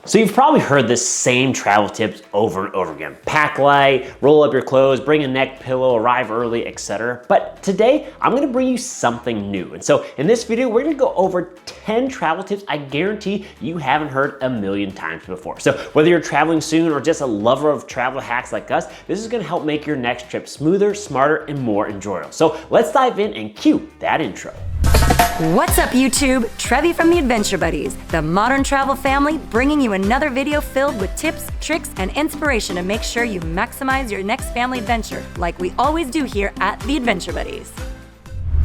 So you've probably heard the same travel tips over and over again. Pack light, roll up your clothes, bring a neck pillow, arrive early, etc. But today, I'm gonna bring you something new. And so in this video, we're gonna go over 10 travel tips I guarantee you haven't heard a million times before. So whether you're traveling soon or just a lover of travel hacks like us, this is gonna help make your next trip smoother, smarter, and more enjoyable. So let's dive in and cue that intro. What's up YouTube? Trevi from the Adventure Buddies, the modern travel family, bringing you another video filled with tips, tricks, and inspiration to make sure you maximize your next family adventure, like we always do here at the Adventure Buddies.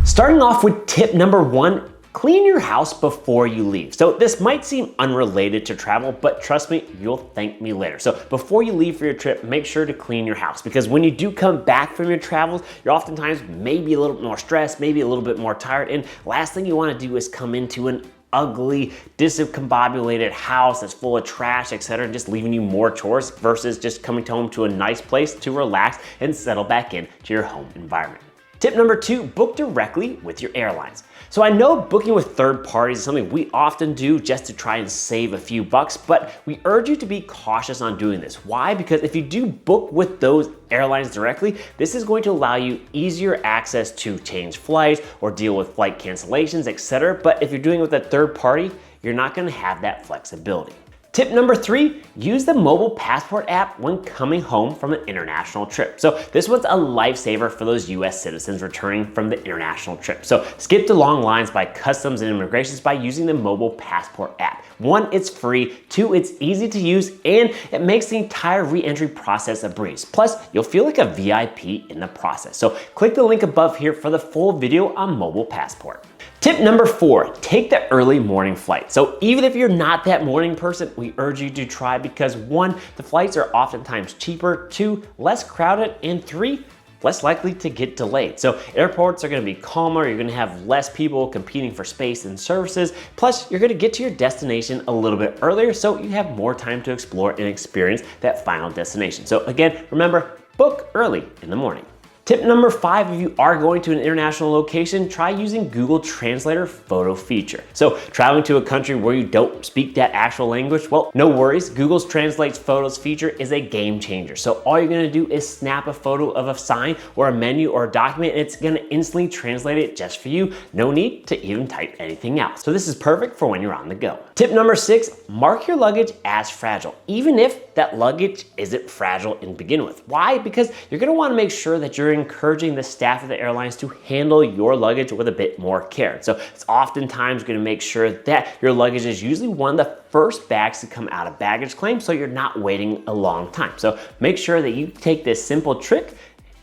Starting off with tip number 1, clean your house before you leave. So this might seem unrelated to travel, but trust me, you'll thank me later. So before you leave for your trip, make sure to clean your house, because when you do come back from your travels, you're oftentimes maybe a little bit more stressed, maybe a little bit more tired, and last thing you wanna do is come into an ugly, discombobulated house that's full of trash, etc., just leaving you more chores versus just coming home to a nice place to relax and settle back in to your home environment. Tip number 2, book directly with your airlines. So I know booking with third parties is something we often do just to try and save a few bucks, but we urge you to be cautious on doing this. Why? Because if you do book with those airlines directly, this is going to allow you easier access to change flights or deal with flight cancellations, etc. But if you're doing it with a third party, you're not gonna have that flexibility. Tip number 3, use the mobile passport app when coming home from an international trip. So this one's a lifesaver for those US citizens returning from the international trip. So skip the long lines by customs and immigrations by using the mobile passport app. 1, it's free, 2, it's easy to use, and it makes the entire re-entry process a breeze. Plus, you'll feel like a VIP in the process. So click the link above here for the full video on mobile passport. Tip number 4, take the early morning flight. So even if you're not that morning person, we urge you to try, because 1, the flights are oftentimes cheaper, 2, less crowded, and 3, less likely to get delayed. So airports are gonna be calmer, you're gonna have less people competing for space and services, plus you're gonna get to your destination a little bit earlier so you have more time to explore and experience that final destination. So again, remember, book early in the morning. Tip number 5, if you are going to an international location, try using Google Translator photo feature. So traveling to a country where you don't speak that actual language, well, no worries. Google's Translates Photos feature is a game changer. So all you're gonna do is snap a photo of a sign or a menu or a document, and it's gonna instantly translate it just for you. No need to even type anything out. So this is perfect for when you're on the go. Tip number 6, mark your luggage as fragile, even if that luggage isn't fragile to begin with. Why? Because you're gonna wanna make sure that you're encouraging the staff of the airlines to handle your luggage with a bit more care. So it's oftentimes going to make sure that your luggage is usually one of the first bags to come out of baggage claim, so you're not waiting a long time. So make sure that you take this simple trick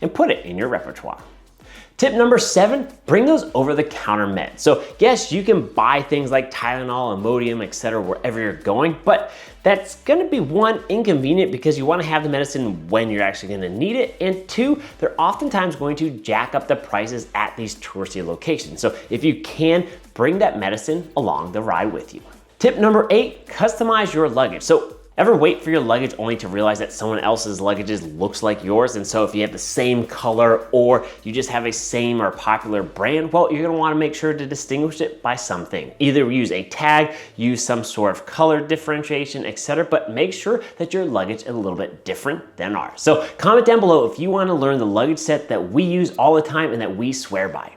and put it in your repertoire. Tip number 7, bring those over-the-counter meds. So yes, you can buy things like Tylenol, Imodium, etc. wherever you're going, but that's gonna be 1, inconvenient because you wanna have the medicine when you're actually gonna need it, and 2, they're oftentimes going to jack up the prices at these touristy locations. So if you can, bring that medicine along the ride with you. Tip number 8, customize your luggage. So ever wait for your luggage only to realize that someone else's luggage looks like yours? And so if you have the same color or you just have a same or popular brand, well, you're gonna wanna make sure to distinguish it by something. Either use a tag, use some sort of color differentiation, etc., but make sure that your luggage is a little bit different than ours. So comment down below if you wanna learn the luggage set that we use all the time and that we swear by.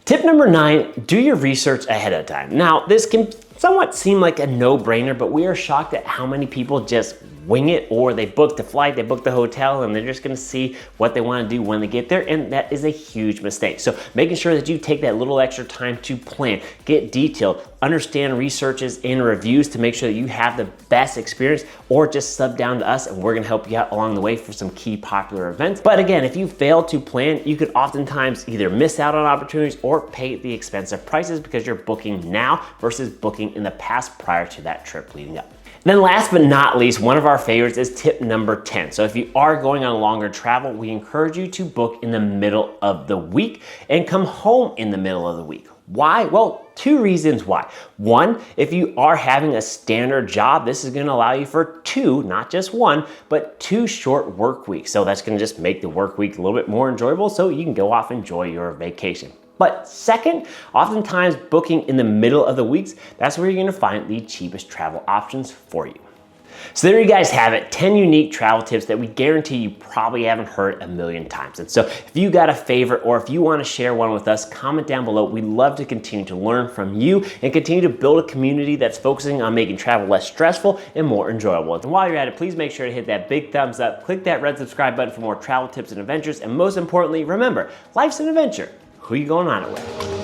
Tip number 9, do your research ahead of time. Now, this can somewhat seem like a no-brainer, but we are shocked at how many people just wing it, or they book the flight, they book the hotel, and they're just gonna see what they wanna do when they get there, and that is a huge mistake. So making sure that you take that little extra time to plan, get detailed, understand researches and reviews to make sure that you have the best experience, or just sub down to us and we're gonna help you out along the way for some key popular events. But again, if you fail to plan, you could oftentimes either miss out on opportunities or pay the expensive prices because you're booking now versus booking in the past prior to that trip leading up. And then last but not least, one of our favorites is tip number 10. So if you are going on longer travel, we encourage you to book in the middle of the week and come home in the middle of the week. Why? Well, 2 reasons why. 1, if you are having a standard job, this is gonna allow you for 2, not just 1, but 2 short work weeks. So that's gonna just make the work week a little bit more enjoyable so you can go off and enjoy your vacation. But second, oftentimes booking in the middle of the weeks, that's where you're gonna find the cheapest travel options for you. So there you guys have it, 10 unique travel tips that we guarantee you probably haven't heard a million times. And so if you got a favorite or if you want to share one with us, comment down below. We'd love to continue to learn from you and continue to build a community that's focusing on making travel less stressful and more enjoyable. And while you're at it, please make sure to hit that big thumbs up, click that red subscribe button for more travel tips and adventures, and most importantly, remember, life's an adventure. Who are you going on it with?